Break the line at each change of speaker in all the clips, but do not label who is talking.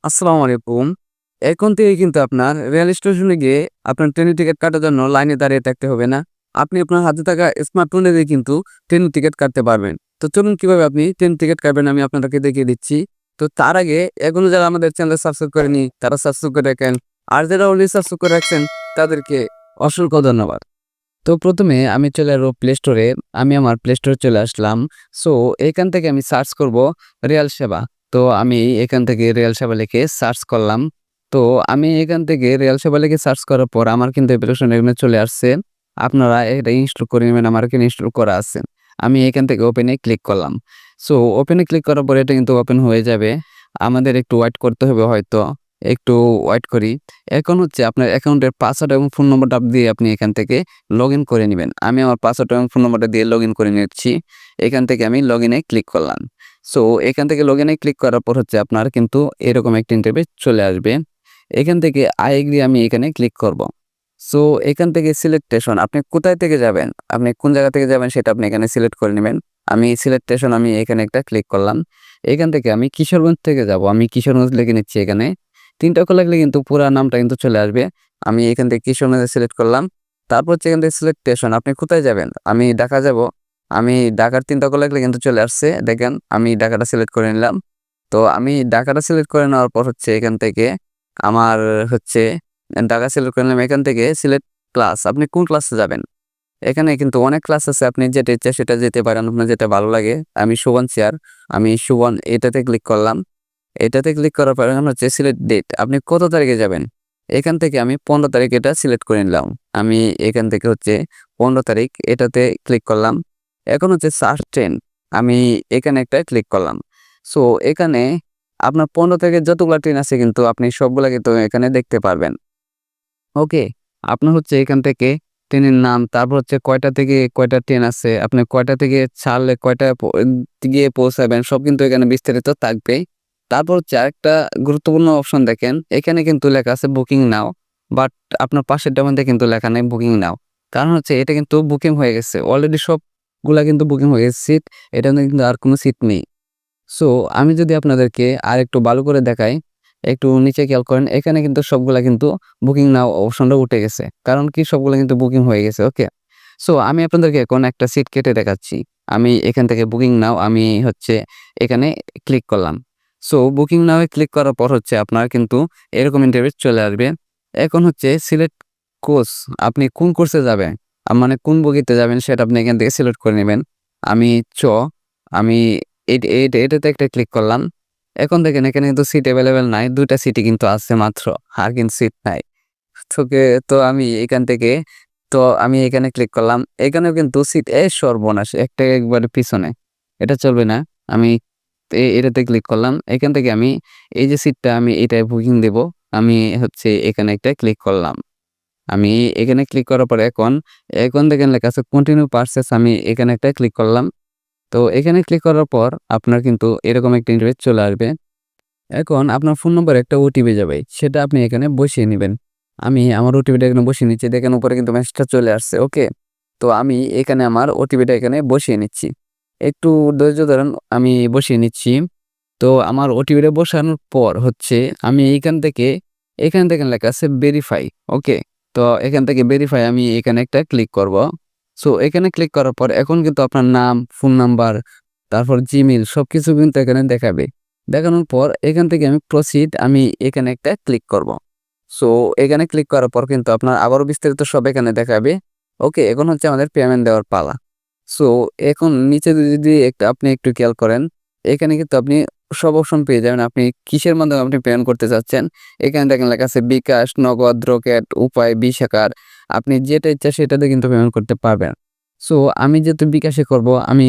আসসালামু আলাইকুম। এখন থেকে কিন্তু আপনার রেল স্টেশনে গিয়ে আপনার ট্রেনের টিকেট কাটার জন্য লাইনে দাঁড়িয়ে থাকতে হবে না। আপনি আপনার হাতে থাকা স্মার্টফোনে দিয়ে কিন্তু ট্রেনের টিকেট কাটতে পারবেন। তো চলুন কিভাবে আপনি ট্রেন টিকেট কাটবেন আমি আপনাদেরকে দেখিয়ে দিচ্ছি। তো তার আগে এখনো যারা আমাদের চ্যানেল সাবস্ক্রাইব করেনি তারা সাবস্ক্রাইব করে রাখেন। আর যারা অলরেডি সাবস্ক্রাইব করে রাখছেন তাদেরকে অসংখ্য ধন্যবাদ। তো ১ম এ আমি চলে আসবো প্লে স্টোরে। আমি আমার প্লে স্টোরে চলে আসলাম। সো এখান থেকে আমি সার্চ করব রেল সেবা। তো আমি এখান থেকে রেল সেবা লিখে সার্চ করলাম। তো আমি এখান থেকে রেল সেবা লিখে সার্চ করার পর আমার কিন্তু অ্যাপ্লিকেশন এখানে চলে আসছে। আপনারা এটা ইনস্টল করে নিবেন। আমার এখানে ইনস্টল করা আছে। আমি এখান থেকে ওপেনে ক্লিক করলাম। সো ওপেনে ক্লিক করার পরে এটা কিন্তু ওপেন হয়ে যাবে। আমাদের একটু ওয়েট করতে হবে হয়তো। একটু ওয়েট করি। এখন হচ্ছে আপনার অ্যাকাউন্টের পাসওয়ার্ড এবং ফোন নম্বরটা দিয়ে আপনি এখান থেকে লগইন করে নিবেন। আমি আমার পাসওয়ার্ড এবং ফোন নম্বরটা দিয়ে লগইন করে নিচ্ছি। এখান থেকে আমি লগইনে ক্লিক করলাম। সো এখান থেকে লগইনে ক্লিক করার পর হচ্ছে আপনার কিন্তু এরকম একটা ইন্টারফেস চলে আসবে। এখান থেকে আই এগ্রি আমি এখানে ক্লিক করব। সো এখান থেকে সিলেক্ট স্টেশন আপনি কোথায় থেকে যাবেন, আপনি কোন জায়গা থেকে যাবেন সেটা আপনি এখানে সিলেক্ট করে নিবেন। আমি সিলেক্ট স্টেশন আমি এখানে একটা ক্লিক করলাম। এখান থেকে আমি কিশোরগঞ্জ থেকে যাব। আমি কিশোরগঞ্জ লিখে নিচ্ছি এখানে। ৩ টা অক্ষর লাগলে কিন্তু পুরা নামটা কিন্তু চলে আসবে। আমি এখান থেকে কিশোরগঞ্জ সিলেক্ট করলাম। তারপর হচ্ছে এখান থেকে সিলেক্ট স্টেশন আপনি কোথায় যাবেন? আমি ঢাকা যাব। আমি ঢাকার ৩ টা অক্ষর লাগলে কিন্তু চলে আসছে। দেখেন আমি ঢাকাটা সিলেক্ট করে নিলাম। তো আমি ঢাকাটা সিলেক্ট করে নেওয়ার পর হচ্ছে এখান থেকে আমার হচ্ছে ঢাকা সিলেক্ট করে নিলাম। এখান থেকে সিলেক্ট ক্লাস আপনি কোন ক্লাসে যাবেন? এখানে কিন্তু অনেক ক্লাস আছে। আপনি যেটা ইচ্ছা সেটা যেতে পারেন। আপনার যেটা ভালো লাগে। আমি সুবন চেয়ার। আমি সুবন এটাতে ক্লিক করলাম। এটাতে ক্লিক করার পরে আমরা হচ্ছে সিলেক্ট ডেট। আপনি কত তারিখে যাবেন? এখান থেকে আমি ১৫ তারিখ এটা সিলেক্ট করে নিলাম। আমি এখান থেকে হচ্ছে ১৫ তারিখ এটাতে ক্লিক করলাম। এখন হচ্ছে সার্চ ট্রেন। আমি এখানে একটা ক্লিক করলাম। সো এখানে আপনার ১৫ তারিখের যতগুলা ট্রেন আছে কিন্তু আপনি সবগুলা কিন্তু এখানে দেখতে পারবেন। ওকে। আপনার হচ্ছে এখান থেকে ট্রেনের নাম, তারপর হচ্ছে কয়টা থেকে কয়টা ট্রেন আছে, আপনি কয়টা থেকে ছাড়লে কয়টায় গিয়ে পৌঁছাবেন সব কিন্তু এখানে বিস্তারিত থাকবে। তারপর হচ্ছে আরেকটা গুরুত্বপূর্ণ অপশন দেখেন, এখানে কিন্তু লেখা আছে বুকিং নাও। বাট আপনার পাশেরটার মধ্যে কিন্তু লেখা নেই বুকিং নাও। কারণ হচ্ছে এটা কিন্তু বুকিং হয়ে গেছে। অলরেডি সবগুলা কিন্তু বুকিং হয়ে গেছে সিট। এটার মধ্যে কিন্তু আর কোনো সিট নেই। সো আমি যদি আপনাদেরকে আরেকটু ভালো করে দেখাই, একটু নিচে খেয়াল করেন। এখানে কিন্তু সবগুলা কিন্তু বুকিং নাও অপশনটা উঠে গেছে। কারণ কি সবগুলা কিন্তু বুকিং হয়ে গেছে। ওকে। সো আমি আপনাদেরকে এখন একটা সিট কেটে দেখাচ্ছি। আমি এখান থেকে বুকিং নাও আমি হচ্ছে এখানে ক্লিক করলাম। সো বুকিং নাও এ ক্লিক করার পর হচ্ছে আপনার কিন্তু এরকম ইন্টারফেস চলে আসবে। এখন হচ্ছে সিলেক্ট কোর্স আপনি কোন কোর্সে যাবেন? মানে কোন বগিতে যাবেন সেটা আপনি এখান থেকে সিলেক্ট করে নিবেন। আমি চ আমি এটাতে একটা ক্লিক করলাম। এখন দেখেন এখানে কিন্তু সিট এভেইলেবল নাই। ২ টা সিটই কিন্তু আছে মাত্র। আর কিন্তু সিট নাই। তোকে তো আমি এখান থেকে আমি এখানে ক্লিক করলাম। এখানেও কিন্তু সিট সর্বনাশ! একটা একবারে পিছনে। এটা চলবে না। আমি এটাতে ক্লিক করলাম। এখান থেকে আমি এই যে সিটটা আমি এটায় বুকিং দেব। আমি হচ্ছে এখানে একটা ক্লিক করলাম। আমি এখানে ক্লিক করার পরে এখন দেখেন লেখা আছে কন্টিনিউ পারচেজ আমি এখানে একটা ক্লিক করলাম। তো এখানে ক্লিক করার পর আপনার কিন্তু এরকম একটা ইন্টারফেস চলে আসবে। এখন আপনার ফোন নম্বরে একটা ওটিপি যাবে। সেটা আপনি এখানে বসিয়ে নিবেন। আমি আমার ওটিপিটা এখানে বসিয়ে নিচ্ছি। দেখেন উপরে কিন্তু মেসেজটা চলে আসছে। ওকে। তো আমি এখানে আমার ওটিপিটা এখানে বসিয়ে নিচ্ছি। একটু ধৈর্য ধরেন আমি বসিয়ে নিচ্ছি। তো আমার ওটিপিটা বসানোর পর হচ্ছে আমি এখান থেকে লেখা আছে ভেরিফাই। ওকে। তো এখান থেকে ভেরিফাই আমি এখানে একটা ক্লিক করব। সো এখানে ক্লিক করার পর এখন কিন্তু আপনার নাম, ফোন নাম্বার, তারপর জিমেইল সবকিছু কিন্তু এখানে দেখাবে। দেখানোর পর এখান থেকে আমি প্রসিড আমি এখানে একটা ক্লিক করব। সো এখানে ক্লিক করার পর কিন্তু আপনার আবারও বিস্তারিত সব এখানে দেখাবে। ওকে, এখন হচ্ছে আমাদের পেমেন্ট দেওয়ার পালা। সো এখন নিচে যদি আপনি একটু খেয়াল করেন, এখানে কিন্তু আপনি সব অপশন পেয়ে যাবেন। আপনি কিসের মাধ্যমে আপনি পেমেন্ট করতে চাচ্ছেন। এখানে দেখেন লেখা আছে বিকাশ, নগদ, রকেট, উপায়, বিশ আপনি যেটা ইচ্ছা সেটাতে কিন্তু পেমেন্ট করতে পারবেন। সো আমি যেহেতু বিকাশে করব, আমি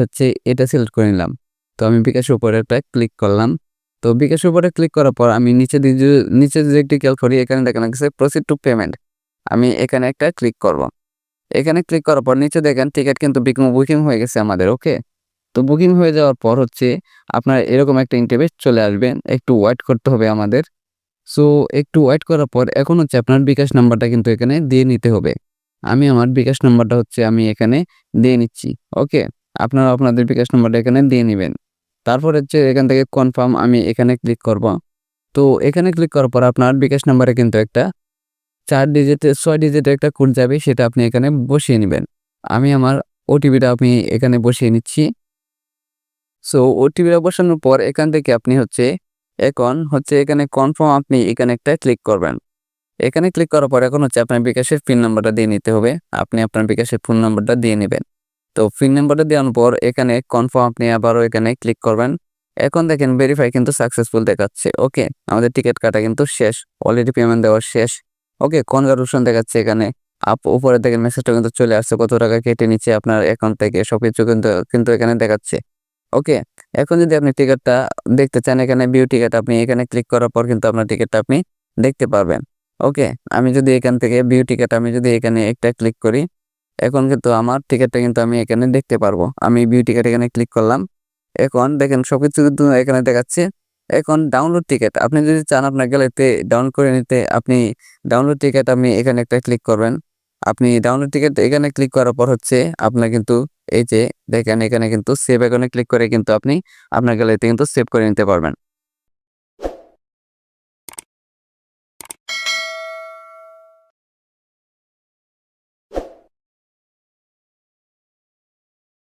হচ্ছে এটা সিলেক্ট করে নিলাম। তো আমি বিকাশের উপরে একটা ক্লিক করলাম। তো বিকাশের উপরে ক্লিক করার পর আমি নিচে যদি একটু খেয়াল করি এখানে দেখেন লাগছে প্রসিড টু পেমেন্ট। আমি এখানে একটা ক্লিক করব। এখানে ক্লিক করার পর নিচে দেখেন টিকেট কিন্তু বুকিং হয়ে গেছে আমাদের। ওকে। তো বুকিং হয়ে যাওয়ার পর হচ্ছে আপনার এরকম একটা ইন্টারফেস চলে আসবে। একটু ওয়েট করতে হবে আমাদের। সো একটু ওয়েট করার পর এখন হচ্ছে আপনার বিকাশ নাম্বারটা কিন্তু এখানে দিয়ে নিতে হবে। আমি আমার বিকাশ নাম্বারটা হচ্ছে আমি এখানে দিয়ে নিচ্ছি। ওকে। আপনারা আপনাদের বিকাশ নাম্বারটা এখানে দিয়ে নিবেন। তারপর হচ্ছে এখান থেকে কনফার্ম আমি এখানে ক্লিক করব। তো এখানে ক্লিক করার পর আপনার বিকাশ নাম্বারে কিন্তু একটা 4 ডিজিটের 6 ডিজিটের একটা কোড যাবে, সেটা আপনি এখানে বসিয়ে নিবেন। আমি আমার ওটিপিটা আমি এখানে বসিয়ে নিচ্ছি। সো ওটিপিটা বসানোর পর এখান থেকে আপনি এখন এখানে কনফার্ম আপনি এখানে একটা ক্লিক করবেন। এখানে ক্লিক করার পর এখন আপনার বিকাশের পিন নাম্বারটা দিয়ে নিতে হবে। আপনি আপনার বিকাশের ফোন নাম্বারটা দিয়ে নিবেন। তো পিন নাম্বারটা দেওয়ার পর এখানে কনফার্ম আপনি আবারও এখানে ক্লিক করবেন। এখন দেখেন ভেরিফাই কিন্তু সাকসেসফুল দেখাচ্ছে। ওকে, আমাদের টিকিট কাটা কিন্তু শেষ। অলরেডি পেমেন্ট দেওয়া শেষ। ওকে, কনগ্রাচুলেশন দেখাচ্ছে এখানে। উপরে দেখেন মেসেজটা কিন্তু চলে আসছে, কত টাকা কেটে নিচ্ছে আপনার অ্যাকাউন্ট থেকে সবকিছু কিন্তু এখানে দেখাচ্ছে। ওকে, এখন যদি আপনি টিকিটটা দেখতে চান, এখানে ভিউ টিকিট আপনি এখানে ক্লিক করার পর কিন্তু আপনার টিকিটটা আপনি দেখতে পারবেন। ওকে, আমি যদি এখান থেকে ভিউ টিকিট আমি যদি এখানে একটা ক্লিক করি, এখন কিন্তু আমার টিকিটটা কিন্তু আমি এখানে দেখতে পারবো। আমি ভিউ টিকিট এখানে ক্লিক করলাম। এখন দেখেন সবকিছু কিন্তু এখানে দেখাচ্ছে। এখন ডাউনলোড টিকিট আপনি যদি চান আপনার গ্যালারিতে ডাউনলোড করে নিতে, আপনি ডাউনলোড টিকিট আপনি এখানে একটা ক্লিক করবেন। আপনি ডাউনলোড টিকিট এখানে ক্লিক করার পর আপনার কিন্তু এই যে দেখেন এখানে কিন্তু সেভ আইকনে ক্লিক করে কিন্তু আপনি আপনার গ্যালারিতে কিন্তু সেভ করে নিতে পারবেন।